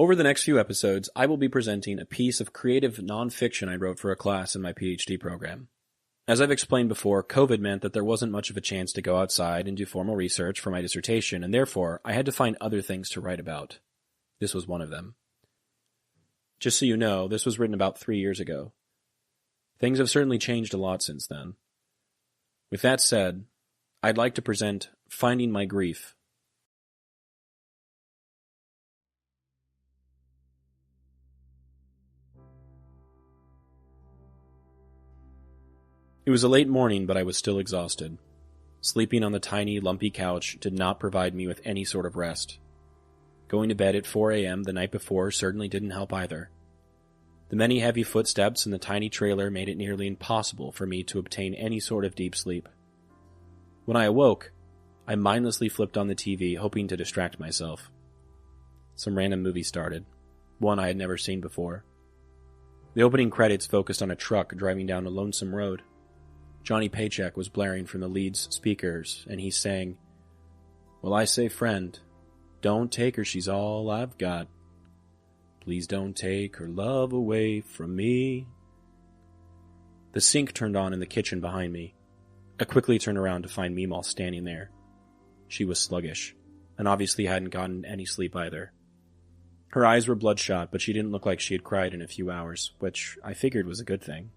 Over the next few episodes, I will be presenting a piece of creative nonfiction I wrote for a class in my PhD program. As I've explained before, COVID meant that there wasn't much of a chance to go outside and do formal research for my dissertation, and therefore I had to find other things to write about. This was one of them. Just so you know, this was written about 3 years ago. Things have certainly changed a lot since then. With that said, I'd like to present Finding My Grief. It was a late morning, but I was still exhausted. Sleeping on the tiny, lumpy couch did not provide me with any sort of rest. Going to bed at 4 a.m. the night before certainly didn't help either. The many heavy footsteps in the tiny trailer made it nearly impossible for me to obtain any sort of deep sleep. When I awoke, I mindlessly flipped on the TV, hoping to distract myself. Some random movie started, one I had never seen before. The opening credits focused on a truck driving down a lonesome road. Johnny Paycheck was blaring from the lead's speakers, and he sang, "Well, I say, friend, don't take her, she's all I've got. Please don't take her love away from me." The sink turned on in the kitchen behind me. I quickly turned around to find Meemaw standing there. She was sluggish, and obviously hadn't gotten any sleep either. Her eyes were bloodshot, but she didn't look like she had cried in a few hours, which I figured was a good thing.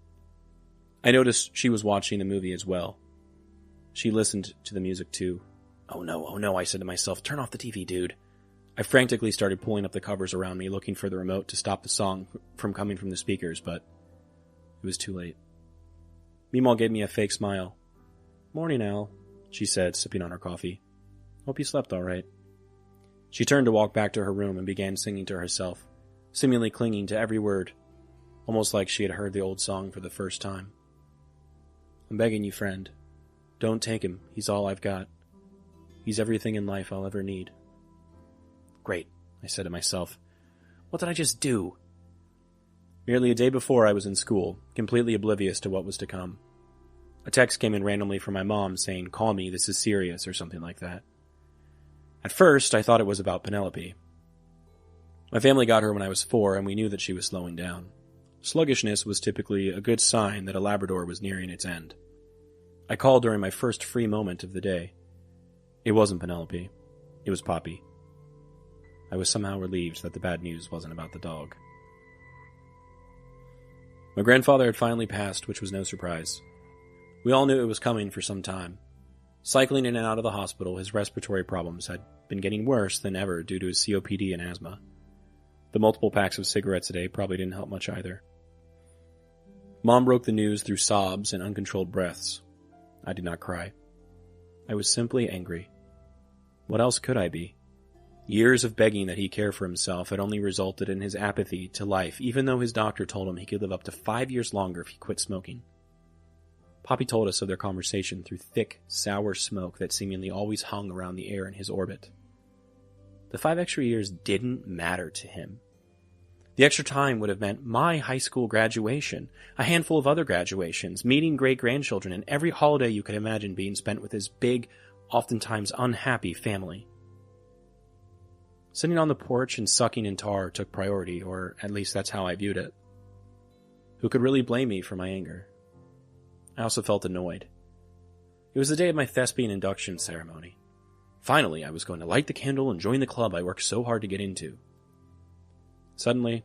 I noticed she was watching the movie as well. She listened to the music too. Oh no, I said to myself, turn off the TV, dude. I frantically started pulling up the covers around me, looking for the remote to stop the song from coming from the speakers, but it was too late. Meemaw gave me a fake smile. "Morning, Al," she said, sipping on her coffee. "Hope you slept all right." She turned to walk back to her room and began singing to herself, seemingly clinging to every word, almost like she had heard the old song for the first time. "I'm begging you, friend. Don't take him. He's all I've got. He's everything in life I'll ever need." Great, I said to myself. What did I just do? Merely a day before I was in school, completely oblivious to what was to come. A text came in randomly from my mom saying, "Call me, this is serious," or something like that. At first, I thought it was about Penelope. My family got her when I was 4, and we knew that she was slowing down. Sluggishness was typically a good sign that a Labrador was nearing its end. I called during my first free moment of the day. It wasn't Penelope. It was Poppy. I was somehow relieved that the bad news wasn't about the dog. My grandfather had finally passed, which was no surprise. We all knew it was coming for some time. Cycling in and out of the hospital, his respiratory problems had been getting worse than ever due to his COPD and asthma. The multiple packs of cigarettes a day probably didn't help much either. Mom broke the news through sobs and uncontrolled breaths. I did not cry. I was simply angry. What else could I be? Years of begging that he care for himself had only resulted in his apathy to life, even though his doctor told him he could live up to 5 years longer if he quit smoking. Poppy told us of their conversation through thick, sour smoke that seemingly always hung around the air in his orbit. The 5 extra years didn't matter to him. The extra time would have meant my high school graduation, a handful of other graduations, meeting great-grandchildren, and every holiday you could imagine being spent with his big, oftentimes unhappy family. Sitting on the porch and sucking in tar took priority, or at least that's how I viewed it. Who could really blame me for my anger? I also felt annoyed. It was the day of my thespian induction ceremony. Finally, I was going to light the candle and join the club I worked so hard to get into. Suddenly,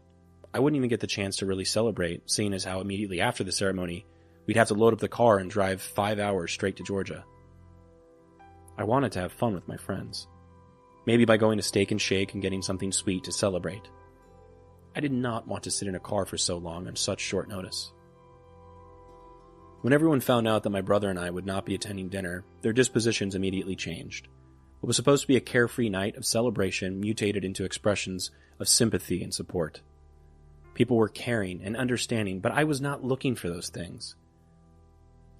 I wouldn't even get the chance to really celebrate, seeing as how immediately after the ceremony, we'd have to load up the car and drive 5 hours straight to Georgia. I wanted to have fun with my friends. Maybe by going to Steak and Shake and getting something sweet to celebrate. I did not want to sit in a car for so long on such short notice. When everyone found out that my brother and I would not be attending dinner, their dispositions immediately changed. What was supposed to be a carefree night of celebration mutated into expressions of sympathy and support. People were caring and understanding, but I was not looking for those things.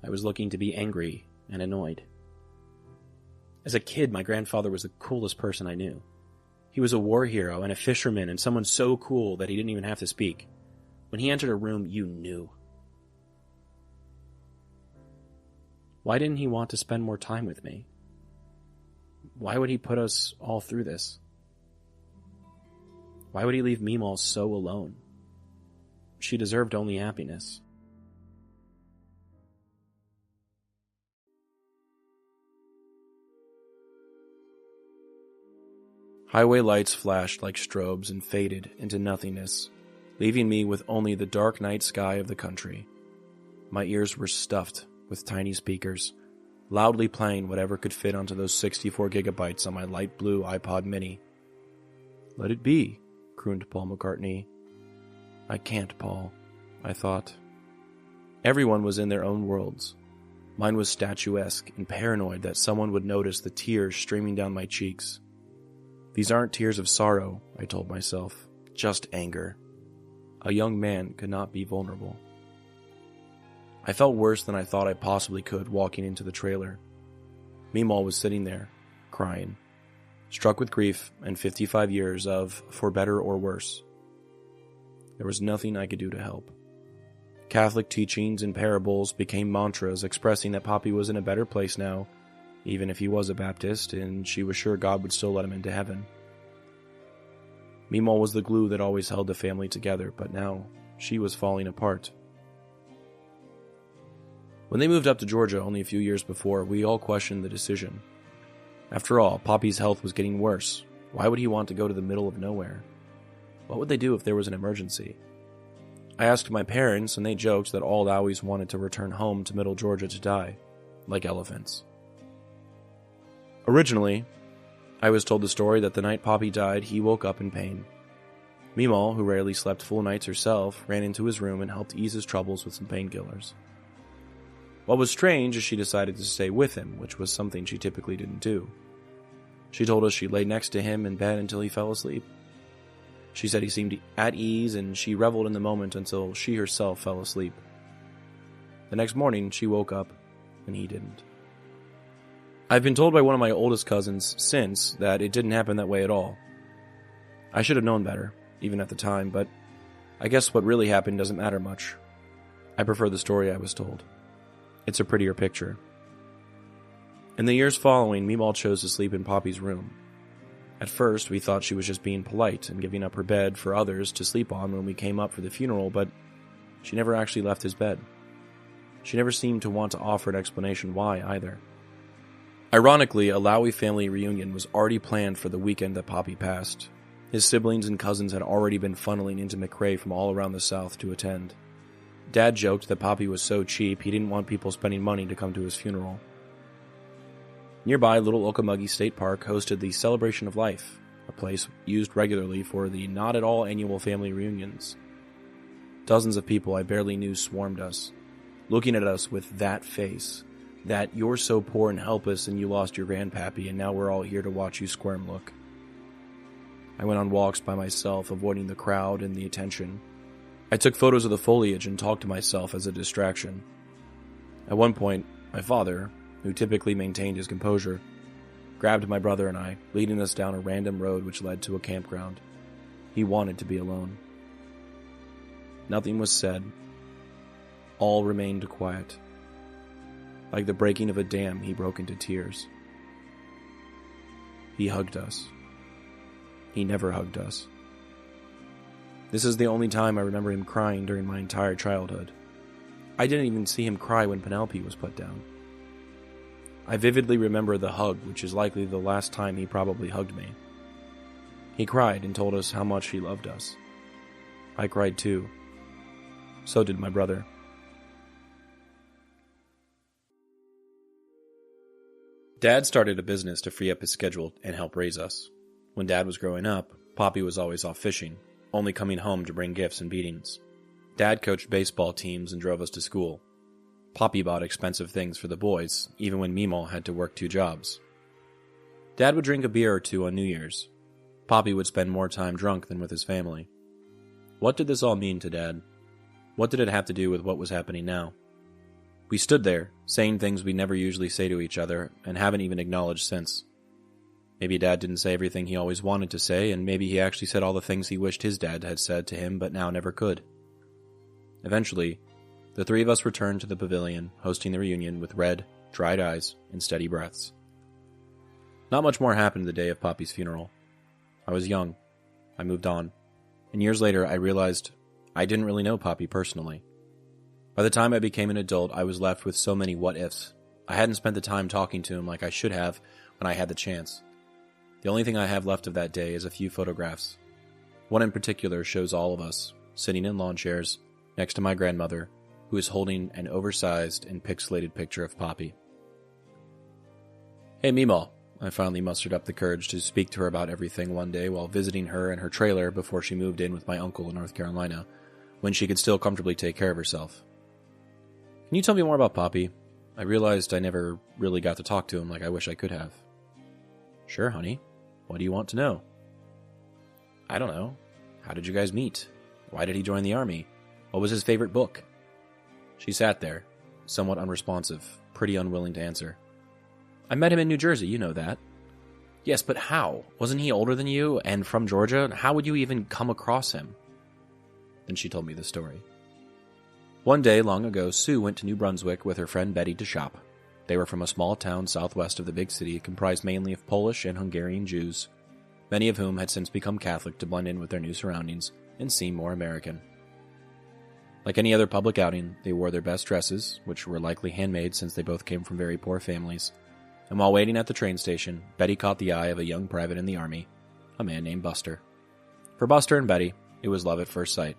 I was looking to be angry and annoyed. As a kid, my grandfather was the coolest person I knew. He was a war hero and a fisherman and someone so cool that he didn't even have to speak. When he entered a room, you knew. Why didn't he want to spend more time with me? Why would he put us all through this? Why would he leave Meemaw so alone? She deserved only happiness. Highway lights flashed like strobes and faded into nothingness, leaving me with only the dark night sky of the country. My ears were stuffed with tiny speakers, loudly playing whatever could fit onto those 64 gigabytes on my light blue iPod mini. "Let it be," crooned Paul McCartney. "I can't, Paul," I thought. Everyone was in their own worlds. Mine was statuesque and paranoid that someone would notice the tears streaming down my cheeks. These aren't tears of sorrow, I told myself, just anger. A young man could not be vulnerable. I felt worse than I thought I possibly could walking into the trailer. Meemaw was sitting there, crying, struck with grief and 55 years of for better or worse. There was nothing I could do to help. Catholic teachings and parables became mantras expressing that Poppy was in a better place now, even if he was a Baptist, and she was sure God would still let him into heaven. Meemaw was the glue that always held the family together, but now she was falling apart. When they moved up to Georgia only a few years before, we all questioned the decision. After all, Poppy's health was getting worse. Why would he want to go to the middle of nowhere? What would they do if there was an emergency? I asked my parents, and they joked that all Owies wanted to return home to Middle Georgia to die, like elephants. Originally, I was told the story that the night Poppy died, he woke up in pain. Meemaw, who rarely slept full nights herself, ran into his room and helped ease his troubles with some painkillers. What was strange is she decided to stay with him, which was something she typically didn't do. She told us she lay next to him in bed until he fell asleep. She said he seemed at ease, and she reveled in the moment until she herself fell asleep. The next morning, she woke up, and he didn't. I've been told by one of my oldest cousins since that it didn't happen that way at all. I should have known better, even at the time, but I guess what really happened doesn't matter much. I prefer the story I was told. It's a prettier picture. In the years following, Meemaw chose to sleep in Poppy's room. At first, we thought she was just being polite and giving up her bed for others to sleep on when we came up for the funeral, but she never actually left his bed. She never seemed to want to offer an explanation why, either. Ironically, a Lowy family reunion was already planned for the weekend that Poppy passed. His siblings and cousins had already been funneling into McRae from all around the South to attend. Dad joked that Poppy was so cheap he didn't want people spending money to come to his funeral. Nearby, Little Okmulgee State Park hosted the Celebration of Life, a place used regularly for the not-at-all annual family reunions. Dozens of people I barely knew swarmed us, looking at us with that face, that "you're so poor and helpless and you lost your grandpappy and now we're all here to watch you squirm" look. I went on walks by myself, avoiding the crowd and the attention. I took photos of the foliage and talked to myself as a distraction. At one point, my father, who typically maintained his composure, grabbed my brother and I, leading us down a random road which led to a campground. He wanted to be alone. Nothing was said. All remained quiet. Like the breaking of a dam, he broke into tears. He hugged us. He never hugged us. This is the only time I remember him crying during my entire childhood. I didn't even see him cry when Penelope was put down. I vividly remember the hug, which is likely the last time he probably hugged me. He cried and told us how much he loved us. I cried too. So did my brother. Dad started a business to free up his schedule and help raise us. When Dad was growing up, Poppy was always off fishing, only coming home to bring gifts and beatings. Dad coached baseball teams and drove us to school. Poppy bought expensive things for the boys, even when Meemaw had to work 2 jobs. Dad would drink a beer or 2 on New Year's. Poppy would spend more time drunk than with his family. What did this all mean to Dad? What did it have to do with what was happening now? We stood there, saying things we never usually say to each other, and haven't even acknowledged since. Maybe Dad didn't say everything he always wanted to say, and maybe he actually said all the things he wished his dad had said to him but now never could. Eventually, the 3 of us returned to the pavilion, hosting the reunion with red, dried eyes and steady breaths. Not much more happened the day of Poppy's funeral. I was young. I moved on. and years later I realized I didn't really know Poppy personally. By the time I became an adult, I was left with so many what-ifs. I hadn't spent the time talking to him like I should have when I had the chance. The only thing I have left of that day is a few photographs. One in particular shows all of us, sitting in lawn chairs, next to my grandmother, who is holding an oversized and pixelated picture of Poppy. "Hey, Meemaw," I finally mustered up the courage to speak to her about everything one day while visiting her in her trailer before she moved in with my uncle in North Carolina, when she could still comfortably take care of herself. "Can you tell me more about Poppy? I realized I never really got to talk to him like I wish I could have." "Sure, honey. What do you want to know?" "I don't know. How did you guys meet? Why did he join the army? What was his favorite book?" She sat there, somewhat unresponsive, pretty unwilling to answer. "I met him in New Jersey, you know that." "Yes, but how? Wasn't he older than you, and from Georgia? How would you even come across him?" Then she told me the story. One day, long ago, Sue went to New Brunswick with her friend Betty to shop. They were from a small town southwest of the big city comprised mainly of Polish and Hungarian Jews, many of whom had since become Catholic to blend in with their new surroundings and seem more American. Like any other public outing, they wore their best dresses, which were likely handmade since they both came from very poor families, and while waiting at the train station, Betty caught the eye of a young private in the army, a man named Buster. For Buster and Betty, it was love at first sight.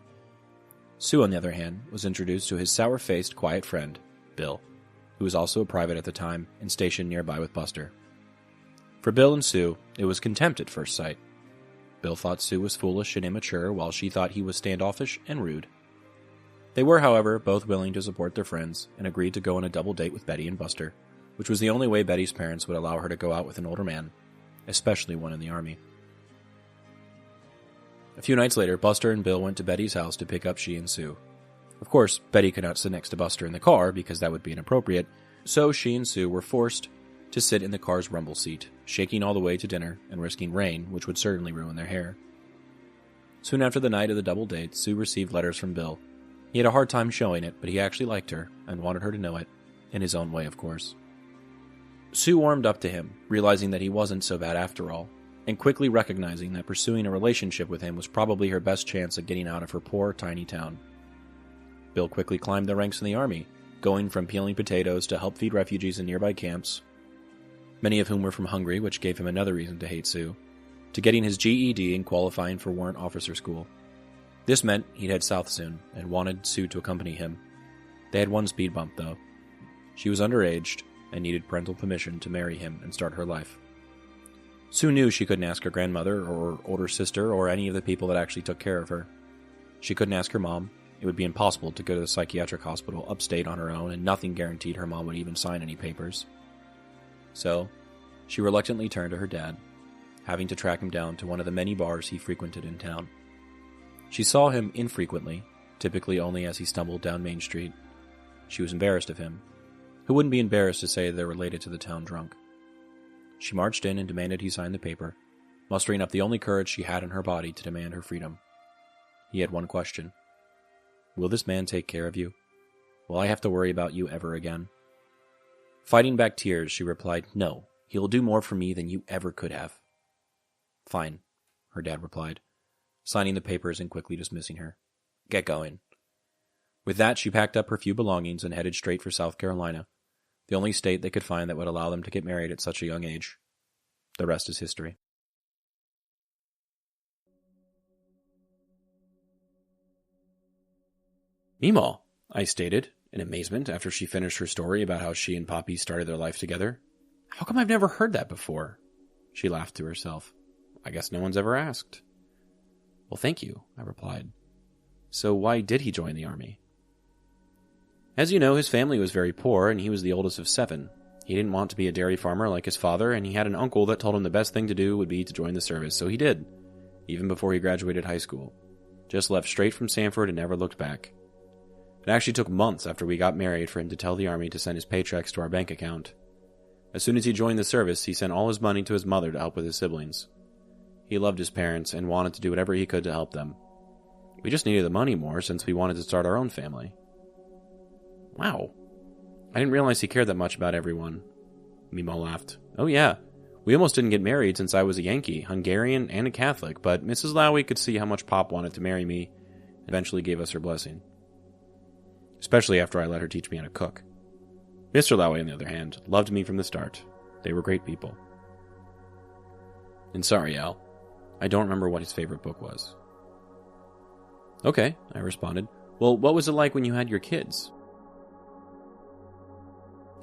Sue, on the other hand, was introduced to his sour-faced, quiet friend, Bill, who was also a private at the time and stationed nearby with Buster. For Bill and Sue, it was contempt at first sight. Bill thought Sue was foolish and immature, while she thought he was standoffish and rude. They were, however, both willing to support their friends and agreed to go on a double date with Betty and Buster, which was the only way Betty's parents would allow her to go out with an older man, especially one in the army. A few nights later, Buster and Bill went to Betty's house to pick up she and Sue. Of course, Betty could not sit next to Buster in the car because that would be inappropriate, so she and Sue were forced to sit in the car's rumble seat, shaking all the way to dinner and risking rain, which would certainly ruin their hair. Soon after the night of the double date, Sue received letters from Bill. He had a hard time showing it, but he actually liked her and wanted her to know it, in his own way, of course. Sue warmed up to him, realizing that he wasn't so bad after all, and quickly recognizing that pursuing a relationship with him was probably her best chance at getting out of her poor, tiny town. Bill quickly climbed the ranks in the army, going from peeling potatoes to help feed refugees in nearby camps, many of whom were from Hungary, which gave him another reason to hate Sue, to getting his GED and qualifying for warrant officer school. This meant he'd head south soon, and wanted Sue to accompany him. They had one speed bump, though. She was underaged, and needed parental permission to marry him and start her life. Sue knew she couldn't ask her grandmother, or older sister, or any of the people that actually took care of her. She couldn't ask her mom. It would be impossible to go to the psychiatric hospital upstate on her own, and nothing guaranteed her mom would even sign any papers. So, she reluctantly turned to her dad, having to track him down to one of the many bars he frequented in town. She saw him infrequently, typically only as he stumbled down Main Street. She was embarrassed of him. Who wouldn't be embarrassed to say they're related to the town drunk? She marched in and demanded he sign the paper, mustering up the only courage she had in her body to demand her freedom. He had one question. "Will this man take care of you? Will I have to worry about you ever again?" Fighting back tears, she replied, "No, he will do more for me than you ever could have." "Fine," her dad replied, signing the papers and quickly dismissing her. "Get going." With that, she packed up her few belongings and headed straight for South Carolina, the only state they could find that would allow them to get married at such a young age. The rest is history. "Meemaw," I stated, in amazement after she finished her story about how she and Poppy started their life together. "How come I've never heard that before?" She laughed to herself. "I guess no one's ever asked." "Well, thank you," I replied. "So why did he join the army?" "As you know, his family was very poor, and he was the oldest of 7. He didn't want to be a dairy farmer like his father, and he had an uncle that told him the best thing to do would be to join the service, so he did, even before he graduated high school. Just left straight from Sanford and never looked back. It actually took months after we got married for him to tell the army to send his paychecks to our bank account. As soon as he joined the service, he sent all his money to his mother to help with his siblings. He loved his parents and wanted to do whatever he could to help them. We just needed the money more since we wanted to start our own family." "Wow. I didn't realize he cared that much about everyone." Mimo laughed. "Oh yeah. We almost didn't get married since I was a Yankee, Hungarian, and a Catholic, but Mrs. Lowy could see how much Pop wanted to marry me and eventually gave us her blessing. Especially after I let her teach me how to cook. Mr. Lowy, on the other hand, loved me from the start. They were great people. And sorry, Al, I don't remember what his favorite book was. Okay, I responded. Well, what was it like when you had your kids?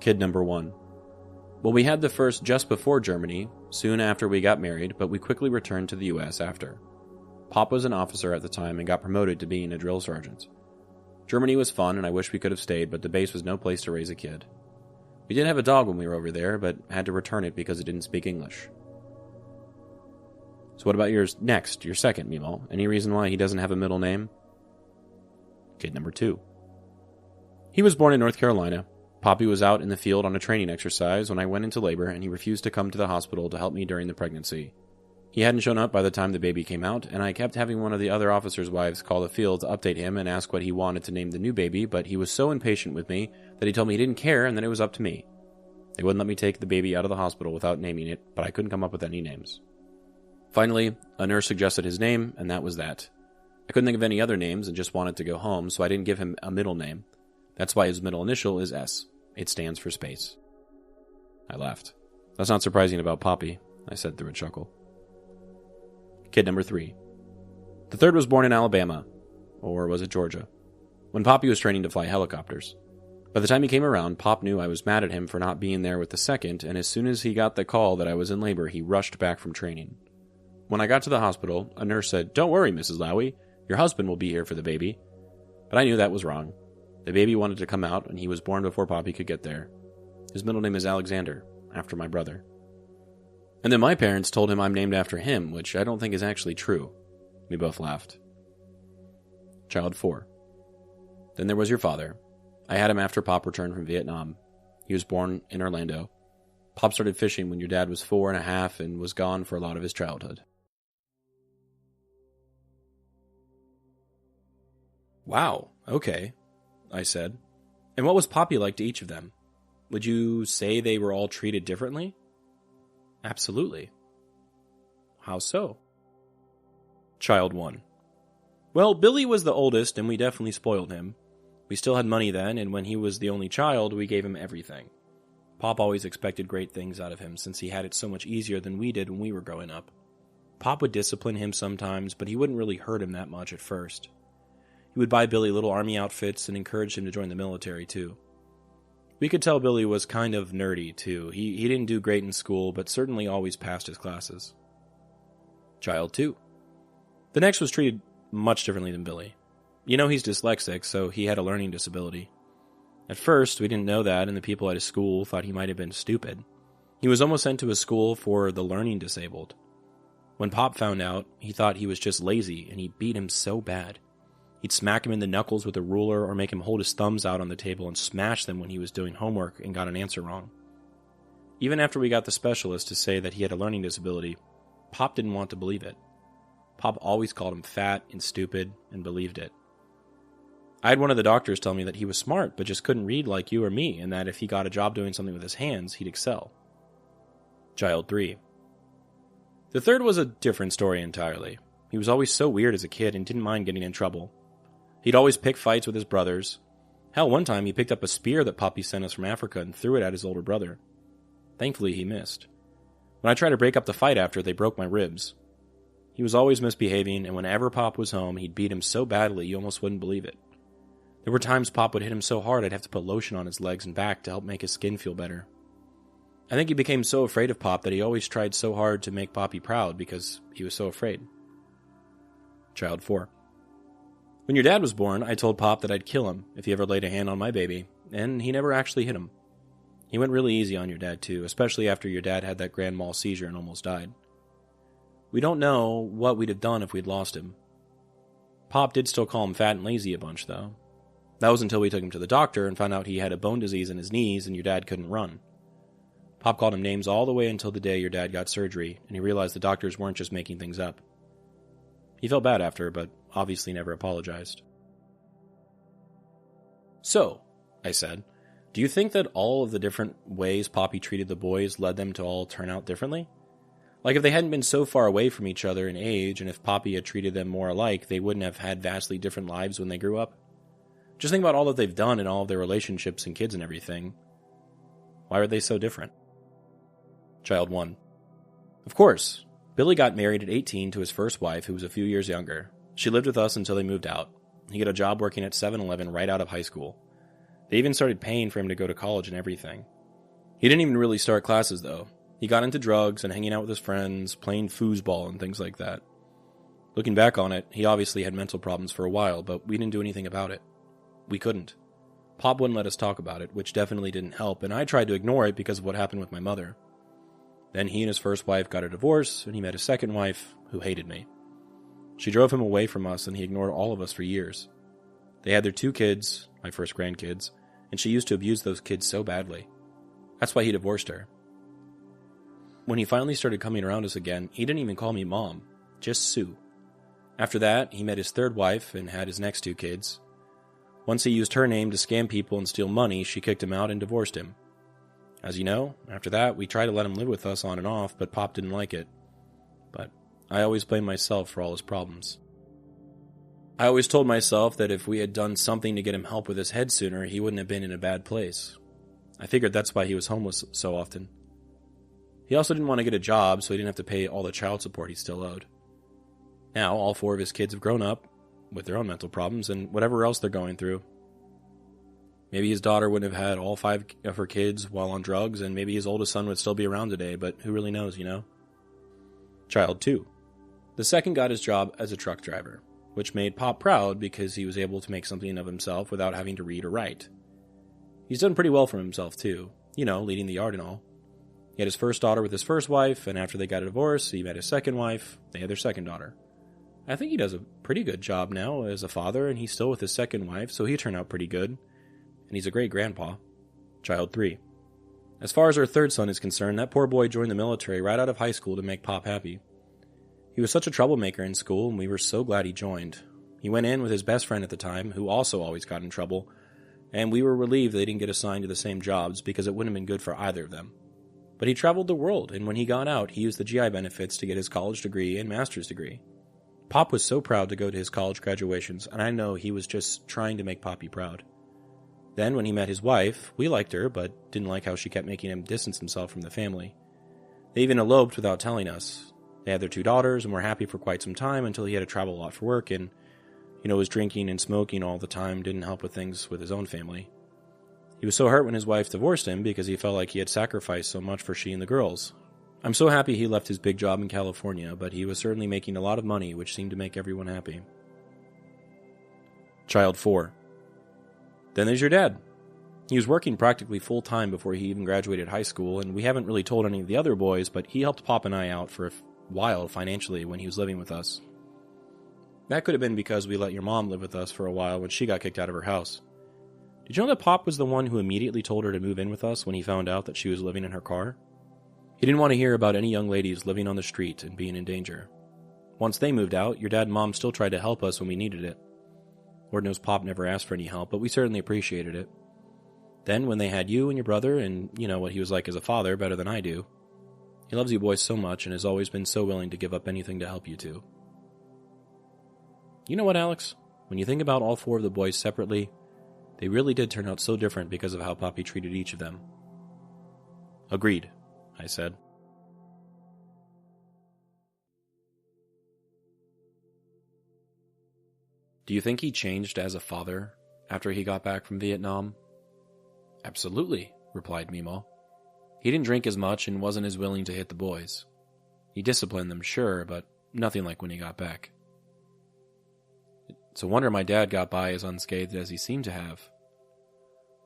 Kid number 1. Well, we had the first just before Germany, soon after we got married, but we quickly returned to the U.S. after. Pop was an officer at the time and got promoted to being a drill sergeant. Germany was fun and I wish we could have stayed, but the base was no place to raise a kid. We did have a dog when we were over there, but had to return it because it didn't speak English. So what about yours next, your second, Meemaw? Any reason why he doesn't have a middle name? Kid number 2. He was born in North Carolina. Poppy was out in the field on a training exercise when I went into labor, and he refused to come to the hospital to help me during the pregnancy. He hadn't shown up by the time the baby came out, and I kept having one of the other officers' wives call the field to update him and ask what he wanted to name the new baby, but he was so impatient with me that he told me he didn't care and that it was up to me. They wouldn't let me take the baby out of the hospital without naming it, but I couldn't come up with any names. Finally, a nurse suggested his name, and that was that. I couldn't think of any other names and just wanted to go home, so I didn't give him a middle name. That's why his middle initial is S. It stands for space. I laughed. That's not surprising about Poppy, I said through a chuckle. Kid number 3. The third was born in Alabama. Or was it Georgia? When Poppy was training to fly helicopters. By the time he came around, Pop knew I was mad at him for not being there with the second, and as soon as he got the call that I was in labor, he rushed back from training. When I got to the hospital, a nurse said, "Don't worry, Mrs. Lowy, your husband will be here for the baby." But I knew that was wrong. The baby wanted to come out, and he was born before Poppy could get there. His middle name is Alexander, after my brother. And then my parents told him I'm named after him, which I don't think is actually true. We both laughed. Child 4. Then there was your father. I had him after Pop returned from Vietnam. He was born in Orlando. Pop started fishing when your dad was 4.5 and was gone for a lot of his childhood. Wow, okay, I said. And what was Poppy like to each of them? Would you say they were all treated differently? Absolutely. How so? Child 1. Well, Billy was the oldest, and we definitely spoiled him. We still had money then, and when he was the only child, we gave him everything. Pop always expected great things out of him, since he had it so much easier than we did when we were growing up. Pop would discipline him sometimes, but he wouldn't really hurt him that much at first. He would buy Billy little army outfits and encourage him to join the military, too. We could tell Billy was kind of nerdy, too. He didn't do great in school, but certainly always passed his classes. Child 2. The next was treated much differently than Billy. You know he's dyslexic, so he had a learning disability. At first, we didn't know that, and the people at his school thought he might have been stupid. He was almost sent to a school for the learning disabled. When Pop found out, he thought he was just lazy, and he beat him so bad. He'd smack him in the knuckles with a ruler or make him hold his thumbs out on the table and smash them when he was doing homework and got an answer wrong. Even after we got the specialist to say that he had a learning disability, Pop didn't want to believe it. Pop always called him fat and stupid and believed it. I had one of the doctors tell me that he was smart but just couldn't read like you or me, and that if he got a job doing something with his hands, he'd excel. Child 3. The third was a different story entirely. He was always so weird as a kid and didn't mind getting in trouble. He'd always pick fights with his brothers. Hell, one time he picked up a spear that Poppy sent us from Africa and threw it at his older brother. Thankfully, he missed. When I tried to break up the fight after, they broke my ribs. He was always misbehaving, and whenever Pop was home, he'd beat him so badly you almost wouldn't believe it. There were times Pop would hit him so hard I'd have to put lotion on his legs and back to help make his skin feel better. I think he became so afraid of Pop that he always tried so hard to make Poppy proud because he was so afraid. Child 4. When your dad was born, I told Pop that I'd kill him if he ever laid a hand on my baby, and he never actually hit him. He went really easy on your dad too, especially after your dad had that grand mal seizure and almost died. We don't know what we'd have done if we'd lost him. Pop did still call him fat and lazy a bunch, though. That was until we took him to the doctor and found out he had a bone disease in his knees and your dad couldn't run. Pop called him names all the way until the day your dad got surgery, and he realized the doctors weren't just making things up. He felt bad after, but obviously never apologized. So, I said, do you think that all of the different ways Poppy treated the boys led them to all turn out differently? Like, if they hadn't been so far away from each other in age, and if Poppy had treated them more alike, they wouldn't have had vastly different lives when they grew up. Just think about all that they've done in all of their relationships and kids and everything. Why are they so different? Child 1. Of course, Billy got married at 18 to his first wife, who was a few years younger. She lived with us until they moved out. He got a job working at 7-Eleven right out of high school. They even started paying for him to go to college and everything. He didn't even really start classes, though. He got into drugs and hanging out with his friends, playing foosball and things like that. Looking back on it, he obviously had mental problems for a while, but we didn't do anything about it. We couldn't. Pop wouldn't let us talk about it, which definitely didn't help, and I tried to ignore it because of what happened with my mother. Then he and his first wife got a divorce, and he met his second wife, who hated me. She drove him away from us, and he ignored all of us for years. They had their 2 kids, my first grandkids, and she used to abuse those kids so badly. That's why he divorced her. When he finally started coming around us again, he didn't even call me Mom, just Sue. After that, he met his third wife and had his next 2 kids. Once he used her name to scam people and steal money, she kicked him out and divorced him. As you know, after that, we tried to let him live with us on and off, but Pop didn't like it. But I always blame myself for all his problems. I always told myself that if we had done something to get him help with his head sooner, he wouldn't have been in a bad place. I figured that's why he was homeless so often. He also didn't want to get a job, so he didn't have to pay all the child support he still owed. Now, all 4 of his kids have grown up, with their own mental problems, and whatever else they're going through. Maybe his daughter wouldn't have had all 5 of her kids while on drugs, and maybe his oldest son would still be around today, but who really knows, you know? Child 2. The second got his job as a truck driver, which made Pop proud because he was able to make something of himself without having to read or write. He's done pretty well for himself, too, leading the yard and all. He had his first daughter with his first wife, and after they got a divorce, he met his second wife. They had their second daughter. I think he does a pretty good job now as a father, and he's still with his second wife, so he turned out pretty good. And he's a great grandpa. Child 3. As far as our third son is concerned, that poor boy joined the military right out of high school to make Pop happy. He was such a troublemaker in school, and we were so glad he joined. He went in with his best friend at the time, who also always got in trouble, and we were relieved they didn't get assigned to the same jobs because it wouldn't have been good for either of them. But he traveled the world, and when he got out, he used the GI benefits to get his college degree and master's degree. Pop was so proud to go to his college graduations, and I know he was just trying to make Poppy proud. Then, when he met his wife, we liked her, but didn't like how she kept making him distance himself from the family. They even eloped without telling us. They had their 2 daughters, and were happy for quite some time until he had to travel a lot for work, and, was drinking and smoking all the time didn't help with things with his own family. He was so hurt when his wife divorced him because he felt like he had sacrificed so much for she and the girls. I'm so happy he left his big job in California, but he was certainly making a lot of money, which seemed to make everyone happy. Child 4. Then there's your dad. He was working practically full-time before he even graduated high school, and we haven't really told any of the other boys, but he helped Pop and I out for a while financially when he was living with us. That could have been because we let your mom live with us for a while when she got kicked out of her house. Did you know that Pop was the one who immediately told her to move in with us when he found out that she was living in her car? He didn't want to hear about any young ladies living on the street and being in danger. Once they moved out, your dad and mom still tried to help us when we needed it. Lord knows Pop never asked for any help, but we certainly appreciated it. Then, when they had you and your brother, and you know what he was like as a father better than I do, he loves you boys so much and has always been so willing to give up anything to help you two. You know what, Alex? When you think about all 4 of the boys separately, they really did turn out so different because of how Poppy treated each of them. Agreed, I said. Do you think he changed as a father after he got back from Vietnam? Absolutely, replied Meemaw. He didn't drink as much and wasn't as willing to hit the boys. He disciplined them, sure, but nothing like when he got back. It's a wonder my dad got by as unscathed as he seemed to have.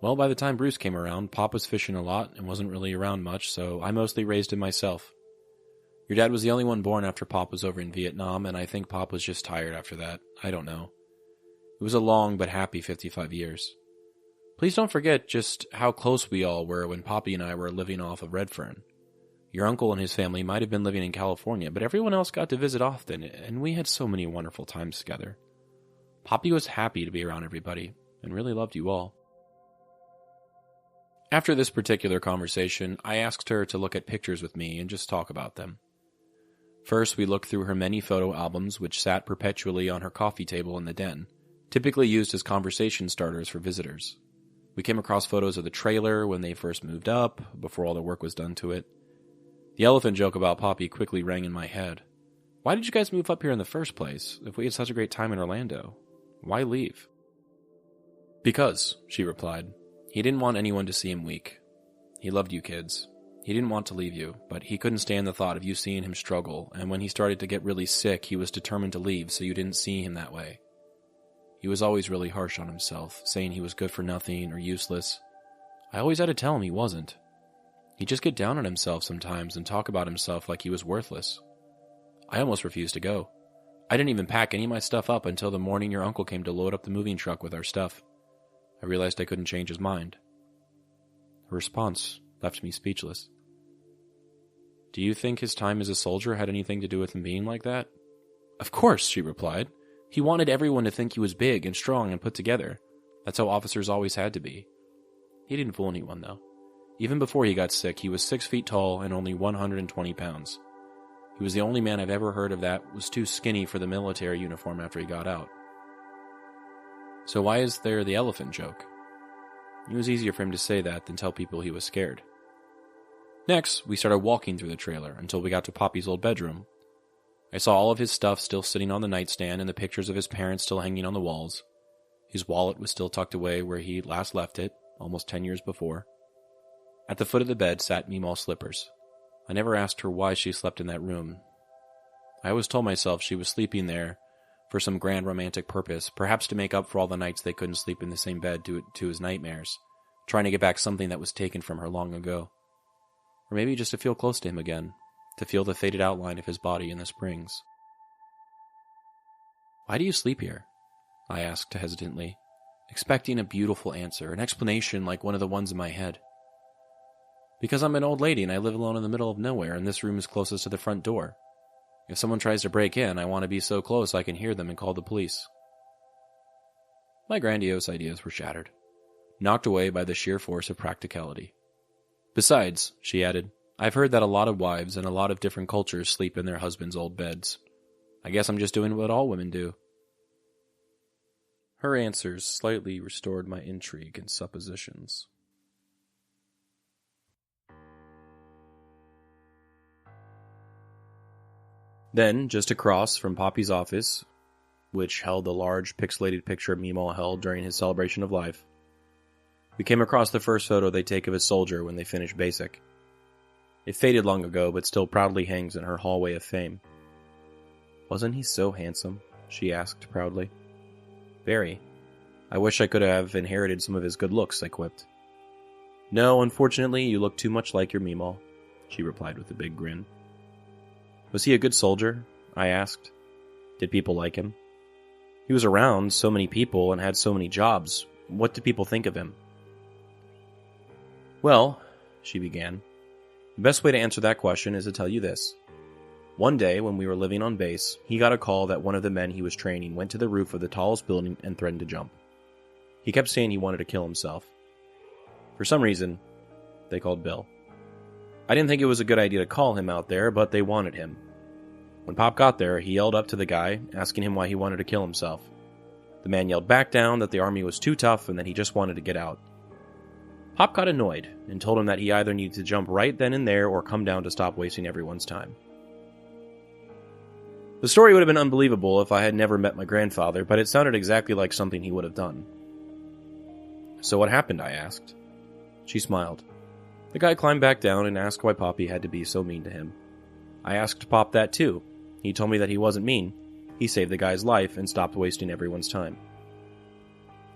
Well, by the time Bruce came around, Pop was fishing a lot and wasn't really around much, so I mostly raised him myself. Your dad was the only one born after Pop was over in Vietnam, and I think Pop was just tired after that. I don't know. It was a long but happy 55 years. Please don't forget just how close we all were when Poppy and I were living off of Redfern. Your uncle and his family might have been living in California, but everyone else got to visit often, and we had so many wonderful times together. Poppy was happy to be around everybody, and really loved you all. After this particular conversation, I asked her to look at pictures with me and just talk about them. First, we looked through her many photo albums which sat perpetually on her coffee table in the den, typically used as conversation starters for visitors. We came across photos of the trailer when they first moved up, before all the work was done to it. The elephant joke about Poppy quickly rang in my head. Why did you guys move up here in the first place, if we had such a great time in Orlando? Why leave? Because, she replied. He didn't want anyone to see him weak. He loved you kids. He didn't want to leave you, but he couldn't stand the thought of you seeing him struggle, and when he started to get really sick, he was determined to leave so you didn't see him that way. He was always really harsh on himself, saying he was good for nothing or useless. I always had to tell him he wasn't. He'd just get down on himself sometimes and talk about himself like he was worthless. I almost refused to go. I didn't even pack any of my stuff up until the morning your uncle came to load up the moving truck with our stuff. I realized I couldn't change his mind. Her response left me speechless. Do you think his time as a soldier had anything to do with him being like that? Of course, she replied. He wanted everyone to think he was big and strong and put together. That's how officers always had to be. He didn't fool anyone, though. Even before he got sick, he was 6 feet tall and only 120 pounds. He was the only man I've ever heard of that was too skinny for the military uniform after he got out. So why is there the elephant joke? It was easier for him to say that than tell people he was scared. Next, we started walking through the trailer until we got to Poppy's old bedroom. I saw all of his stuff still sitting on the nightstand and the pictures of his parents still hanging on the walls. His wallet was still tucked away where he last left it, almost 10 years before. At the foot of the bed sat Meemaw's slippers. I never asked her why she slept in that room. I always told myself she was sleeping there for some grand romantic purpose, perhaps to make up for all the nights they couldn't sleep in the same bed due to his nightmares, trying to get back something that was taken from her long ago. Or maybe just to feel close to him again, to feel the faded outline of his body in the springs. Why do you sleep here? I asked hesitantly, expecting a beautiful answer, an explanation like one of the ones in my head. Because I'm an old lady and I live alone in the middle of nowhere and this room is closest to the front door. If someone tries to break in, I want to be so close I can hear them and call the police. My grandiose ideas were shattered, knocked away by the sheer force of practicality. Besides, she added, I've heard that a lot of wives in a lot of different cultures sleep in their husbands' old beds. I guess I'm just doing what all women do. Her answers slightly restored my intrigue and suppositions. Then, just across from Poppy's office, which held the large pixelated picture Meemaw held during his celebration of life, we came across the first photo they take of a soldier when they finish basic. It faded long ago, but still proudly hangs in her hallway of fame. Wasn't he so handsome? She asked proudly. Very. I wish I could have inherited some of his good looks, I quipped. No, unfortunately, you look too much like your Meemaw, she replied with a big grin. Was he a good soldier? I asked. Did people like him? He was around so many people and had so many jobs. What did people think of him? Well, she began, the best way to answer that question is to tell you this. One day, when we were living on base, he got a call that one of the men he was training went to the roof of the tallest building and threatened to jump. He kept saying he wanted to kill himself. For some reason, they called Bill. I didn't think it was a good idea to call him out there, but they wanted him. When Pop got there, he yelled up to the guy, asking him why he wanted to kill himself. The man yelled back down that the army was too tough and that he just wanted to get out. Pop got annoyed and told him that he either needed to jump right then and there or come down to stop wasting everyone's time. The story would have been unbelievable if I had never met my grandfather, but it sounded exactly like something he would have done. So what happened, I asked. She smiled. The guy climbed back down and asked why Poppy had to be so mean to him. I asked Pop that too. He told me that he wasn't mean. He saved the guy's life and stopped wasting everyone's time.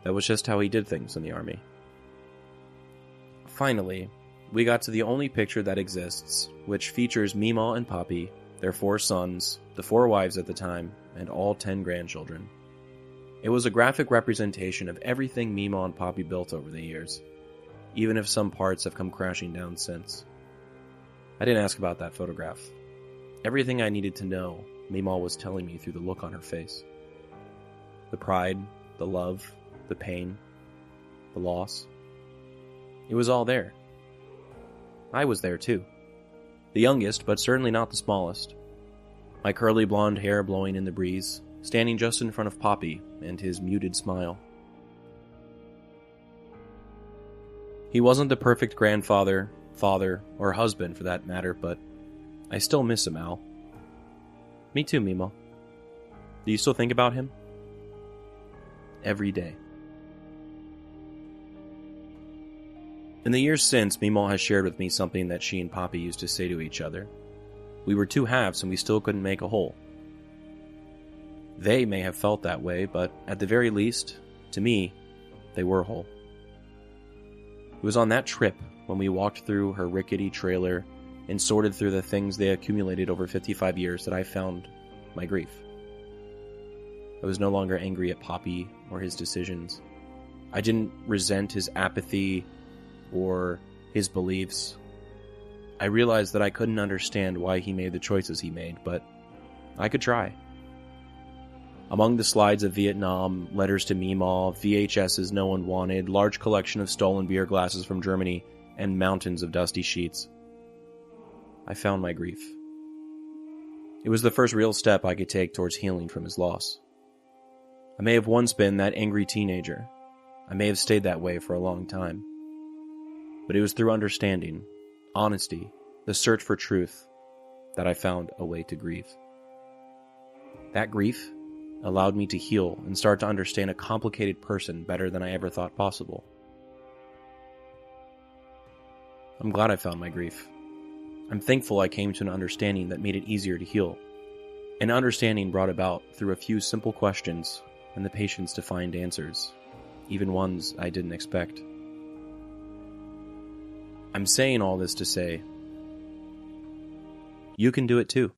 That was just how he did things in the army. Finally, we got to the only picture that exists, which features Meemaw and Poppy, their 4 sons, the 4 wives at the time, and all 10 grandchildren. It was a graphic representation of everything Meemaw and Poppy built over the years, even if some parts have come crashing down since. I didn't ask about that photograph. Everything I needed to know, Meemaw was telling me through the look on her face. The pride, the love, the pain, the loss. It was all there. I was there too. The youngest, but certainly not the smallest. my curly blonde hair blowing in the breeze, standing just in front of Poppy and his muted smile. He wasn't the perfect grandfather, father, or husband for that matter, but I still miss him, Al. Me too, Mimo. Do you still think about him? Every day. In the years since, Mimo has shared with me something that she and Poppy used to say to each other. We were two halves and we still couldn't make a whole. They may have felt that way, but at the very least, to me, they were whole. It was on that trip when we walked through her rickety trailer and sorted through the things they accumulated over 55 years that I found my grief. I was no longer angry at Poppy or his decisions. I didn't resent his apathy or his beliefs. I realized that I couldn't understand why he made the choices he made, but I could try. Among the slides of Vietnam, letters to Meemaw, VHSs no one wanted, large collection of stolen beer glasses from Germany, and mountains of dusty sheets, I found my grief. It was the first real step I could take towards healing from his loss. I may have once been that angry teenager. I may have stayed that way for a long time. But it was through understanding, honesty, the search for truth, that I found a way to grieve. That grief allowed me to heal and start to understand a complicated person better than I ever thought possible. I'm glad I found my grief. I'm thankful I came to an understanding that made it easier to heal. An understanding brought about through a few simple questions and the patience to find answers, even ones I didn't expect. I'm saying all this to say, you can do it too.